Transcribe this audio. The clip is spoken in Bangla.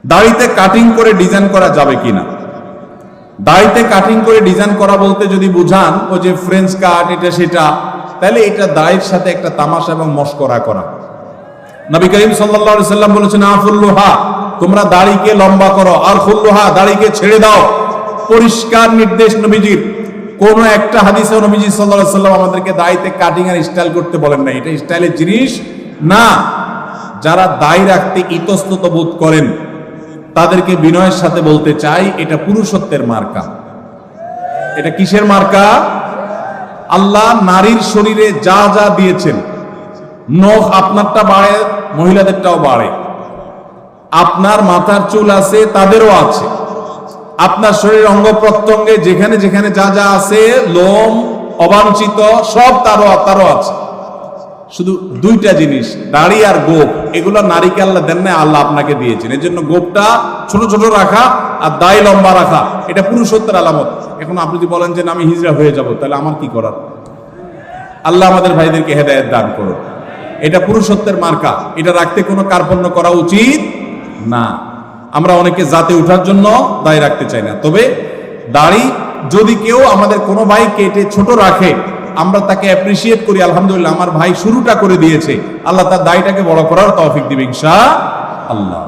দাড়িতে কাটিং করে ডিজাইন করা যাবে কিনা? দাড়িতে কাটিং করে ডিজাইন করা বলতে যদি বুঝান ও যে ফ্রেঞ্চ কাট এটা সেটা, তাহলে এটা দাড়ির সাথে একটা তামাশা এবং মশকরা করা। নবী করিম সাল্লাল্লাহু আলাইহি সাল্লাম বলেছেন, আফুল্লুহা, তোমরা দাড়িকে লম্বা করো, আর খুল্লুহা, দাড়িকে ছেড়ে দাও। পরিষ্কার নির্দেশ নবীজির। কোন একটা হাদিসে নবীজি সাল্লাল্লাহু আলাইহি সাল্লাম আমাদেরকে দাড়িতে কাটিং আর স্টাইল করতে বলেন না। এটা স্টাইলের জিনিস না। যারা দাড়ি রাখতে ইতস্তত বোধ করেন তাদেরকে বিনয়ের সাথে বলতে চাই, এটা পুরুষত্বের মার্কা। এটা কিসের মার্কা? আল্লাহ নারীর শরীরে যা যা দিয়েছেন, নখ আপনারটা বাড়ে, মহিলাদেরটাও বাড়ে। আপনার মাথার চুল আছে, তাদেরও আছে। আপনার শরীরের অঙ্গ প্রত্যঙ্গে যেখানে যেখানে যা যা আছে, লোম অবাঞ্ছিত সব তারও আছে। শুধু দুইটা জিনিস, দাড়ি আর গোপ, এগুলো নারীকে আল্লাহ দেন না, আল্লাহ আপনাকে দিয়েছেন। এর জন্য গোপটা ছোট ছোট রাখা আর দাড়ি লম্বা রাখা, এটা পুরুষত্বের আলামত। এখন আপনি যদি বলেন যে আমি হিজড়া হয়ে যাব, তাহলে আমার কি করার? আল্লাহ আমাদের ভাইদেরকে হেদায়েত দান করুন। এটা পুরুষত্বের মার্কা, এটা রাখতে কোনো কার্পণ্য করা উচিত না। আমরা অনেকে জাতে উঠার জন্য দাড়ি রাখতে চাই না। তবে দাড়ি যদি কেউ আমাদের কোনো ভাই কেটে ছোট রাখে, আমরা তাকে অ্যাপ্রিসিয়েট করি, আলহামদুলিল্লাহ আমার ভাই শুরুটা করে দিয়েছে, আল্লাহ তার দাড়িটাকে বড় করার তৌফিক দিবে ইনশাআল্লাহ।